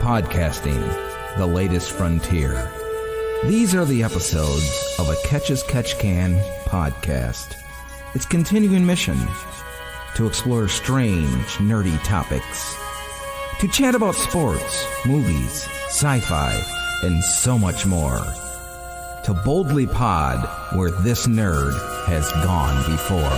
Podcasting, the latest frontier. These are the episodes of a Catch as Catch Can podcast. Its continuing mission: to explore strange, nerdy topics, to chat about sports, movies, sci-fi, and so much more. To boldly pod where this nerd has gone before.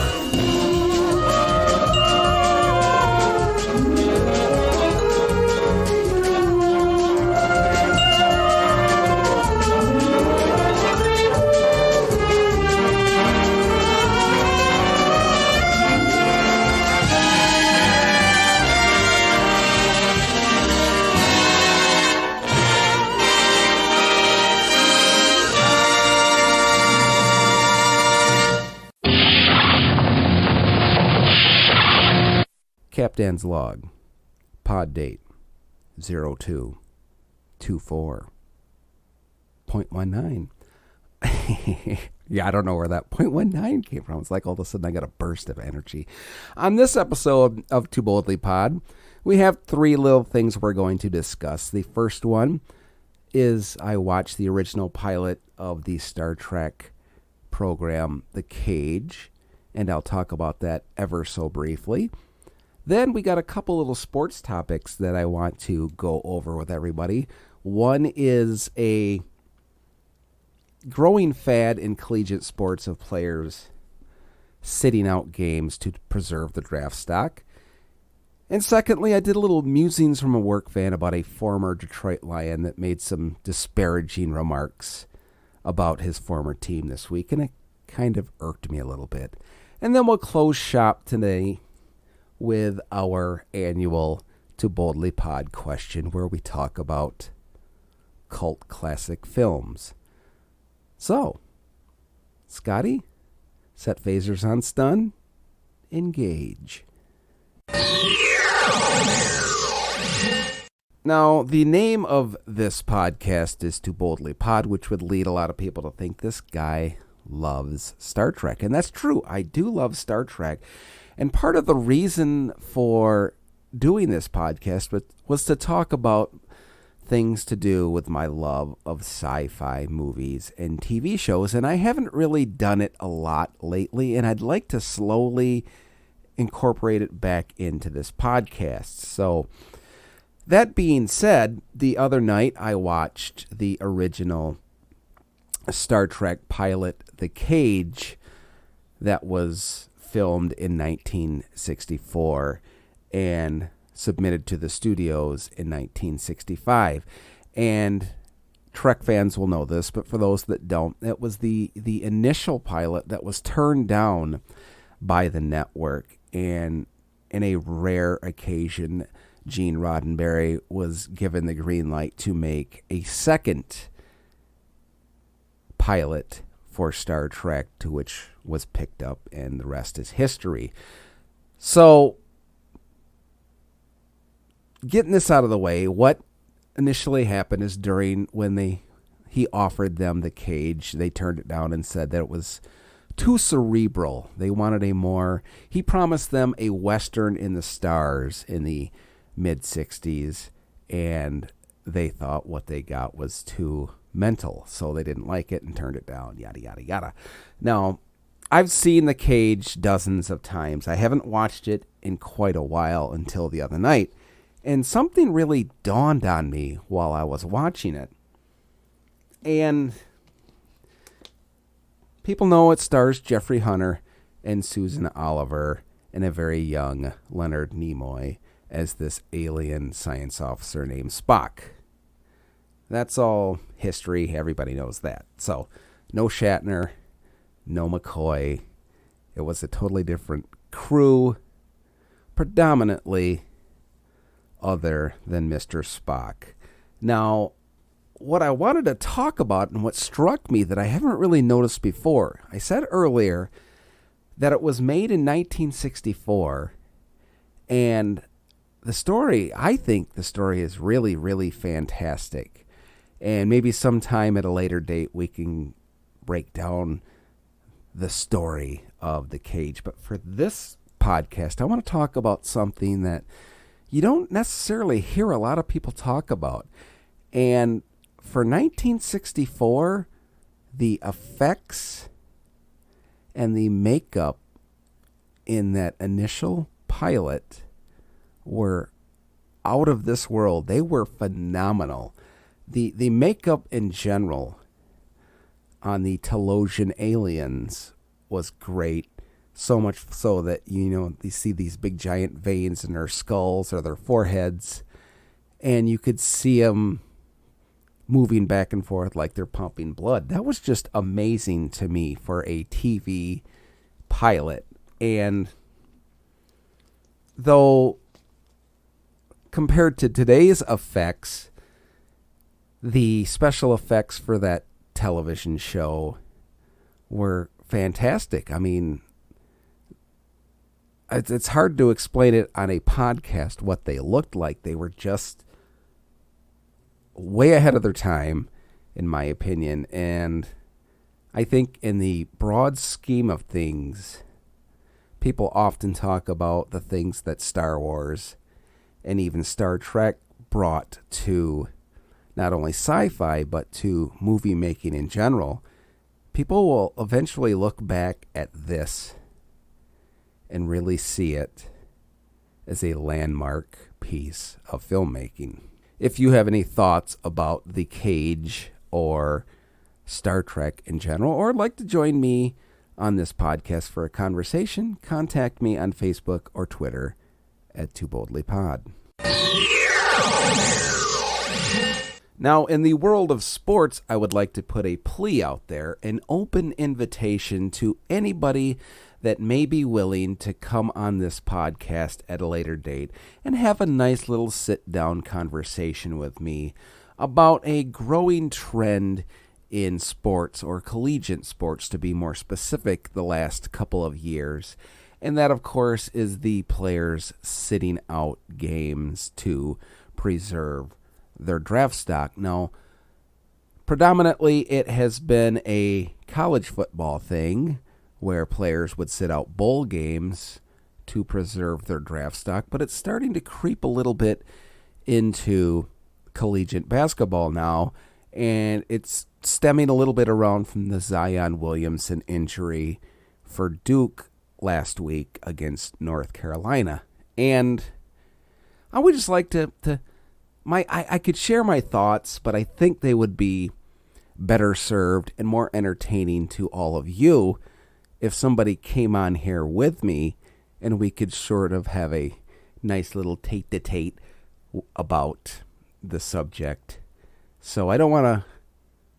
Captain's log, pod date 0224.19. Yeah, I don't know where that 0.19 came from. It's like all of a sudden I got a burst of energy. On this episode of Too Boldly Pod, we have three little things we're going to discuss. The first one is I watched the original pilot of the Star Trek program, The Cage, and I'll talk about that ever so briefly. Then we got a couple little sports topics that I want to go over with everybody. One is a growing fad in collegiate sports of players sitting out games to preserve the draft stock. And secondly, I did a little musings from a work fan about a former Detroit Lion that made some disparaging remarks about his former team this week, and it kind of irked me a little bit. And then we'll close shop today with our annual To Boldly Pod question, where we talk about cult classic films. So, Scotty, set phasers on stun, engage. Now, the name of this podcast is To Boldly Pod, which would lead a lot of people to think this guy loves Star Trek. And that's true. I do love Star Trek. And part of the reason for doing this podcast was to talk about things to do with my love of sci-fi movies and TV shows. And I haven't really done it a lot lately, and I'd like to slowly incorporate it back into this podcast. So that being said, the other night I watched the original Star Trek pilot, The Cage, that was filmed in 1964 and submitted to the studios in 1965. And Trek fans will know this, but for those that don't, it was the initial pilot that was turned down by the network. And in a rare occasion, Gene Roddenberry was given the green light to make a second pilot for Star Trek, to which was picked up, and the rest is history. So, getting this out of the way, what initially happened is when he offered them The Cage, they turned it down and said that it was too cerebral. They wanted he promised them a Western in the stars in the mid-60s, and they thought what they got was too mental, so they didn't like it and turned it down, yada, yada, yada. Now, I've seen The Cage dozens of times. I haven't watched it in quite a while until the other night, and something really dawned on me while I was watching it. And people know it stars Jeffrey Hunter and Susan Oliver and a very young Leonard Nimoy as this alien science officer named Spock. That's all history. Everybody knows that. So, no Shatner, no McCoy. It was a totally different crew, predominantly other than Mr. Spock. Now, what I wanted to talk about and what struck me that I haven't really noticed before, I said earlier that it was made in 1964, and I think the story is really, really fantastic. And maybe sometime at a later date we can break down the story of The Cage. But for this podcast, I want to talk about something that you don't necessarily hear a lot of people talk about. And for 1964, the effects and the makeup in that initial pilot were out of this world. They were phenomenal. The makeup in general on the Telosian aliens was great. So much so that, you see these big giant veins in their skulls or their foreheads, and you could see them moving back and forth like they're pumping blood. That was just amazing to me for a TV pilot. And though compared to today's effects, the special effects for that television show were fantastic. I mean, it's hard to explain it on a podcast what they looked like. They were just way ahead of their time, in my opinion. And I think in the broad scheme of things, people often talk about the things that Star Wars and even Star Trek brought to not only sci-fi, but to movie making in general. People will eventually look back at this and really see it as a landmark piece of filmmaking. If you have any thoughts about The Cage or Star Trek in general, or would like to join me on this podcast for a conversation, contact me on Facebook or Twitter at TooBoldlyPod. Now, in the world of sports, I would like to put a plea out there, an open invitation to anybody that may be willing to come on this podcast at a later date and have a nice little sit-down conversation with me about a growing trend in sports, or collegiate sports to be more specific, the last couple of years. And that, of course, is the players sitting out games to preserve their draft stock. Now, predominantly it has been a college football thing where players would sit out bowl games to preserve their draft stock, but it's starting to creep a little bit into collegiate basketball now, and it's stemming a little bit around from the Zion Williamson injury for Duke last week against North Carolina. And I would just like I could share my thoughts, but I think they would be better served and more entertaining to all of you if somebody came on here with me and we could sort of have a nice little tete-a-tete about the subject. So I don't want to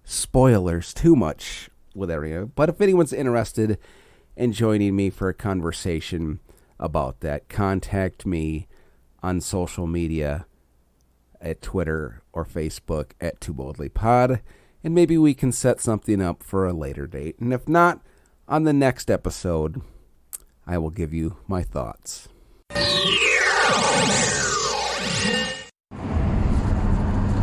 spoilers too much with everything, but if anyone's interested in joining me for a conversation about that, contact me on social media at Twitter or Facebook at TooBoldlyPod, and maybe we can set something up for a later date. And if not, on the next episode, I will give you my thoughts.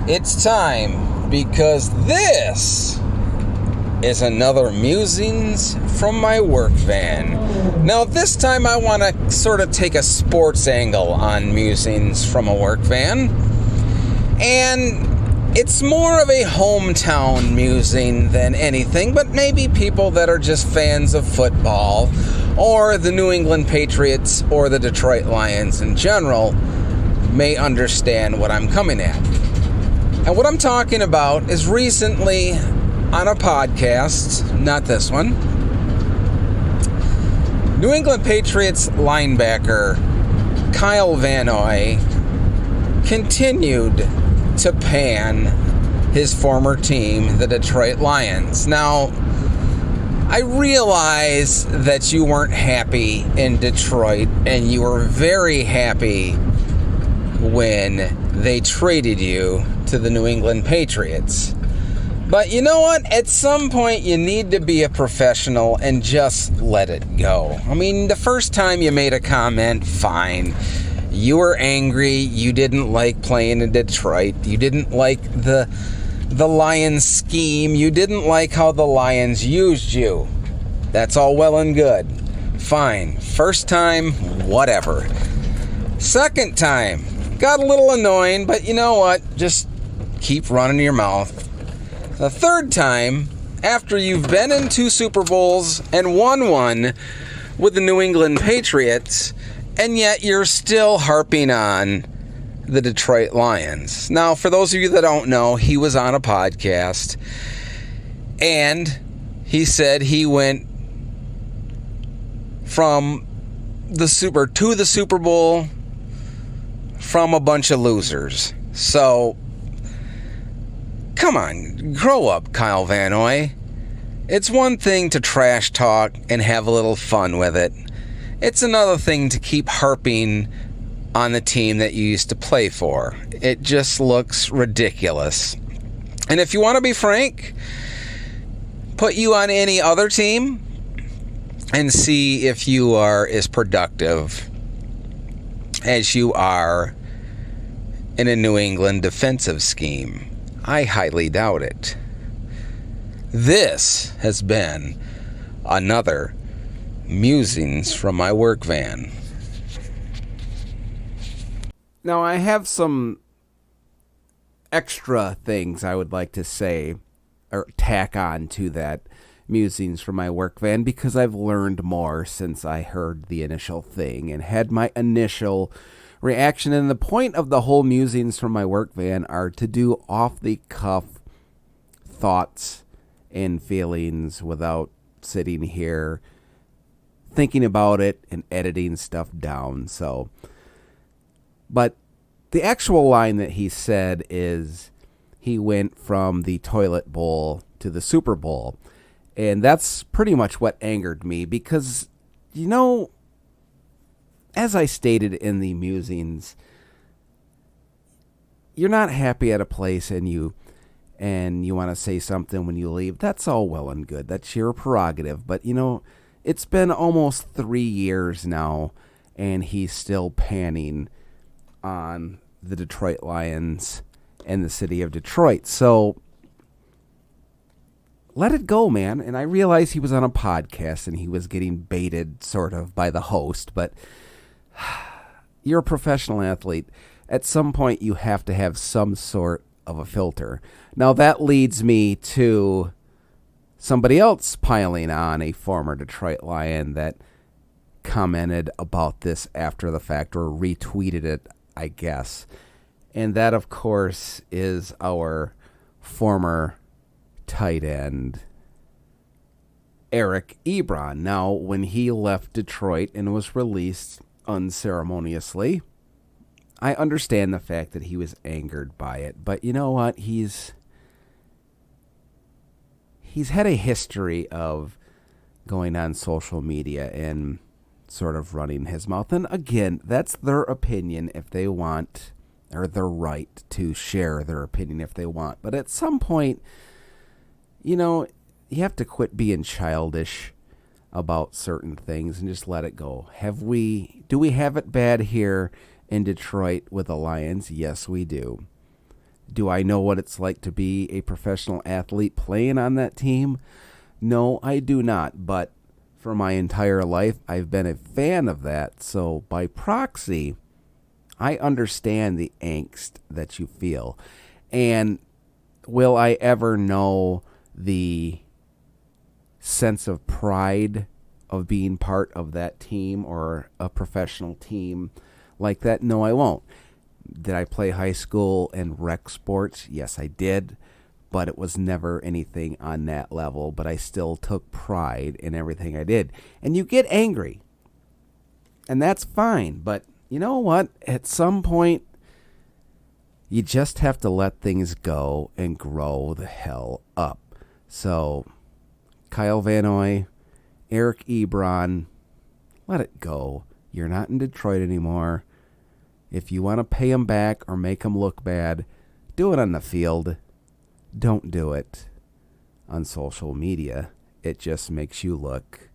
It's time, because this is another Musings from my work van. Now, this time I want to sort of take a sports angle on Musings from a work van. And it's more of a hometown musing than anything, but maybe people that are just fans of football or the New England Patriots or the Detroit Lions in general may understand what I'm coming at. And what I'm talking about is recently on a podcast, not this one, New England Patriots linebacker Kyle Van Noy continued to pan his former team, the Detroit Lions. Now, I realize that you weren't happy in Detroit, and you were very happy when they traded you to the New England Patriots. But you know what? At some point, you need to be a professional and just let it go. I mean, the first time you made a comment, fine. You were angry. You didn't like playing in Detroit. You didn't like the Lions scheme. You didn't like how the Lions used you. That's all well and good. Fine. First time, whatever. Second time, Got a little annoying, but you know what? Just keep running your mouth. The third time, after you've been in 2 Super Bowls and won one with the New England Patriots, and yet you're still harping on the Detroit Lions. Now, for those of you that don't know, he was on a podcast, and he said he went from the Super Bowl from a bunch of losers. So, come on, grow up, Kyle Van Noy. It's one thing to trash talk and have a little fun with it. It's another thing to keep harping on the team that you used to play for. It just looks ridiculous. And if you want to be frank, put you on any other team and see if you are as productive as you are in a New England defensive scheme. I highly doubt it. This has been another Musings from my work van. Now, I have some extra things I would like to say or tack on to that Musings from my work van, because I've learned more since I heard the initial thing and had my initial reaction. And the point of the whole Musings from my work van are to do off-the-cuff thoughts and feelings without sitting here thinking about it and editing stuff down. So, but the actual line that he said is he went from the toilet bowl to the Super Bowl. And that's pretty much what angered me because, you know, as I stated in the Musings, you're not happy at a place and you want to say something when you leave. That's all well and good. That's your prerogative. But, you know, it's been almost 3 years now, and he's still panning on the Detroit Lions and the city of Detroit. So let it go, man. And I realize he was on a podcast and he was getting baited sort of by the host, but you're a professional athlete. At some point, you have to have some sort of a filter. Now, that leads me to somebody else piling on, a former Detroit Lion that commented about this after the fact, or retweeted it, I guess. And that, of course, is our former tight end, Eric Ebron. Now, when he left Detroit and was released unceremoniously, I understand the fact that he was angered by it. But you know what? He's had a history of going on social media and sort of running his mouth. And again, that's their opinion if they want, or their right to share their opinion if they want. But at some point, you know, you have to quit being childish about certain things and just let it go. Do we have it bad here in Detroit with the Lions? Yes, we do. Do I know what it's like to be a professional athlete playing on that team? No, I do not. But for my entire life, I've been a fan of that. So by proxy, I understand the angst that you feel. And will I ever know the sense of pride of being part of that team or a professional team like that? No, I won't. Did I play high school and rec sports? Yes, I did, but it was never anything on that level. But I still took pride in everything I did. And you get angry, and that's fine. But you know what? At some point, you just have to let things go and grow the hell up. So, Kyle Van Noy, Eric Ebron, let it go. You're not in Detroit anymore. If you want to pay him back or make him look bad, do it on the field. Don't do it on social media. It just makes you look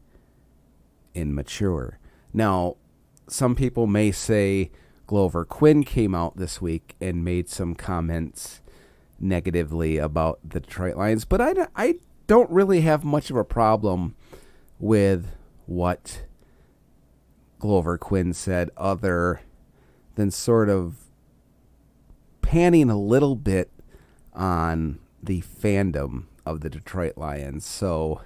immature. Now, some people may say Glover Quinn came out this week and made some comments negatively about the Detroit Lions, but I don't really have much of a problem with what Glover Quinn said, other than sort of panning a little bit on the fandom of the Detroit Lions. So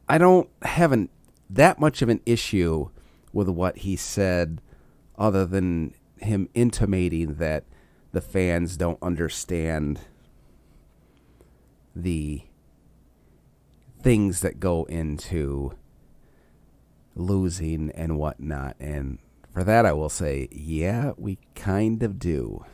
I don't have that much of an issue with what he said, other than him intimating that the fans don't understand the things that go into losing and whatnot. And for that, I will say, yeah, we kind of do.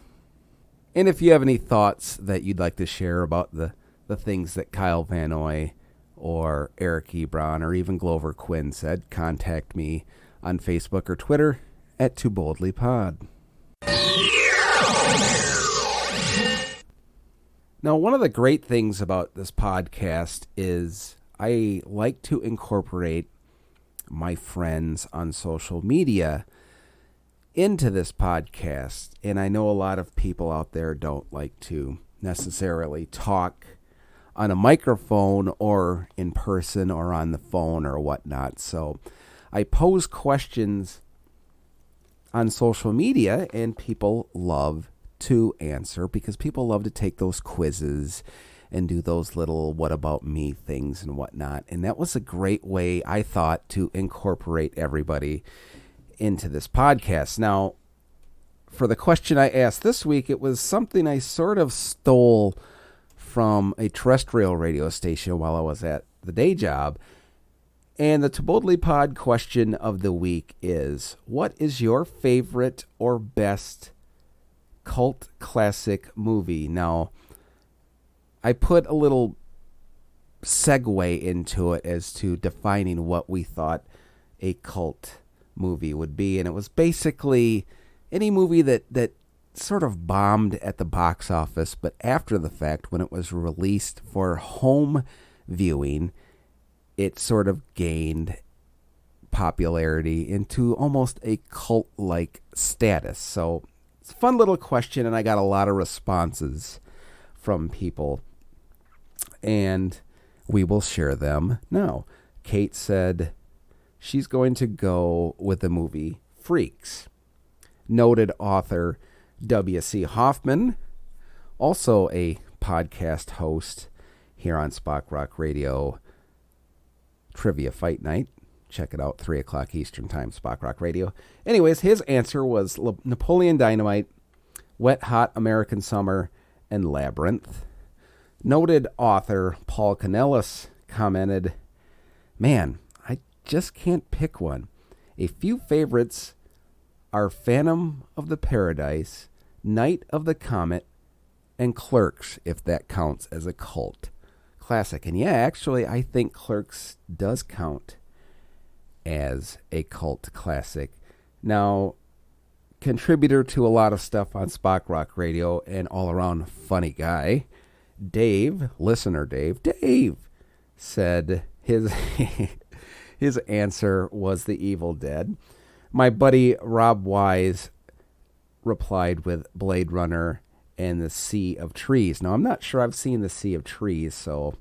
And if you have any thoughts that you'd like to share about the things that Kyle Van Noy or Eric Ebron or even Glover Quinn said, contact me on Facebook or Twitter at Too Boldly Pod. Now, one of the great things about this podcast is I like to incorporate my friends on social media into this podcast. And I know a lot of people out there don't like to necessarily talk on a microphone or in person or on the phone or whatnot. So I pose questions on social media, and people love to answer because people love to take those quizzes and do those little what about me things and whatnot. And that was a great way, I thought, to incorporate everybody into this podcast. Now, for the question I asked this week, it was something I sort of stole from a terrestrial radio station while I was at the day job. And the To Boldly Pod question of the week is, what is your favorite or best cult classic movie? Now, I put a little segue into it as to defining what we thought a cult movie would be. And it was basically any movie that sort of bombed at the box office, but after the fact, when it was released for home viewing, it sort of gained popularity into almost a cult-like status. So it's a fun little question, and I got a lot of responses from people, and we will share them now. Kate said she's going to go with the movie Freaks. Noted author W.C. Hoffman, also a podcast host here on Spock Rock Radio, Trivia Fight Night. Check it out, 3 o'clock Eastern Time, Spock Rock Radio. Anyways, his answer was Napoleon Dynamite, Wet Hot American Summer, and Labyrinth. Noted author Paul Canellis commented, man, I just can't pick one. A few favorites are Phantom of the Paradise, Night of the Comet, and Clerks, if that counts as a cult classic. And yeah, actually, I think Clerks does count as a cult classic. Now, contributor to a lot of stuff on Spock Rock Radio and all-around funny guy, Dave, listener Dave, said his his answer was The Evil Dead. My buddy Rob Wise replied with Blade Runner and The Sea of Trees. Now, I'm not sure I've seen The Sea of Trees, so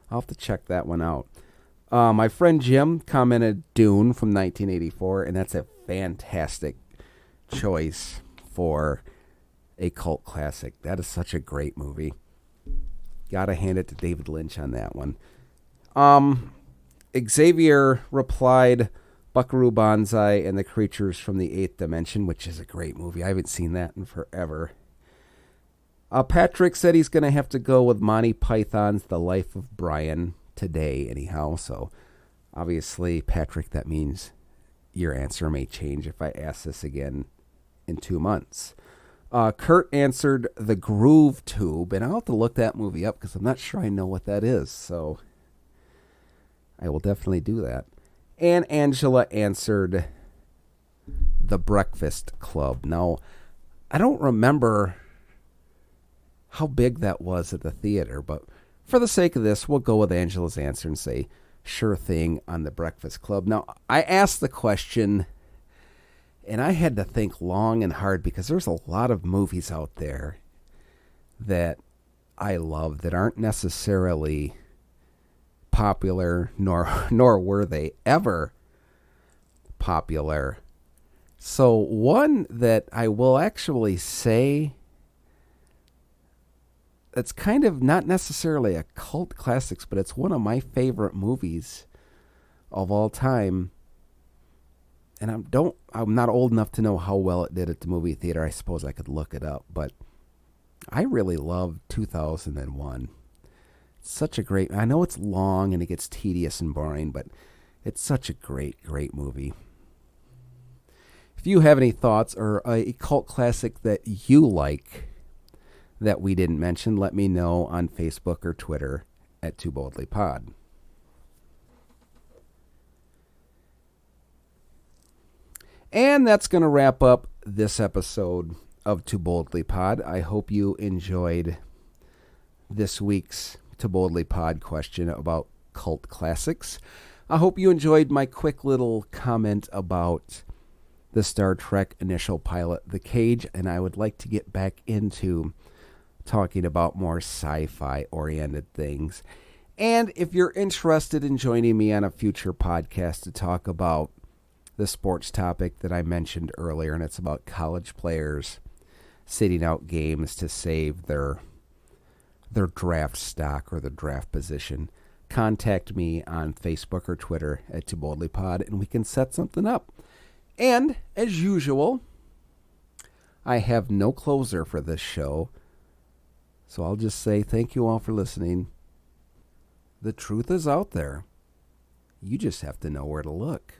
I'll have to check that one out. My friend Jim commented Dune from 1984, and that's a fantastic choice for a cult classic. That is such a great movie. Gotta hand it to David Lynch on that one. Xavier replied Buckaroo Banzai and the Creatures from the Eighth Dimension, which is a great movie. I haven't seen that in forever. Patrick said he's going to have to go with Monty Python's The Life of Brian today anyhow. So obviously, Patrick, that means your answer may change if I ask this again in 2 months. Kurt answered The Groove Tube, and I'll have to look that movie up because I'm not sure I know what that is. So I will definitely do that. And Angela answered The Breakfast Club. Now, I don't remember how big that was at the theater, but for the sake of this, we'll go with Angela's answer and say, sure thing on The Breakfast Club. Now, I asked the question, and I had to think long and hard because there's a lot of movies out there that I love that aren't necessarily popular, nor were they ever popular So one that I will actually say it's kind of not necessarily a cult classics, but it's one of my favorite movies of all time. And I'm not old enough to know how well it did at the movie theater. I suppose I could look it up, but I really love 2001. It's such a great. I know it's long and it gets tedious and boring, but it's such a great, great movie. If you have any thoughts or a cult classic that you like that we didn't mention, let me know on Facebook or Twitter at Too Boldly Pod. And that's going to wrap up this episode of Too Boldly Pod. I hope you enjoyed this week's Too Boldly Pod question about cult classics. I hope you enjoyed my quick little comment about the Star Trek initial pilot, The Cage, and I would like to get back into talking about more sci-fi oriented things. And if you're interested in joining me on a future podcast to talk about the sports topic that I mentioned earlier, and it's about college players sitting out games to save their draft stock or their draft position, contact me on Facebook or Twitter at Too Boldly Pod, and we can set something up. And as usual, I have no closer for this show, so I'll just say thank you all for listening. The truth is out there. You just have to know where to look.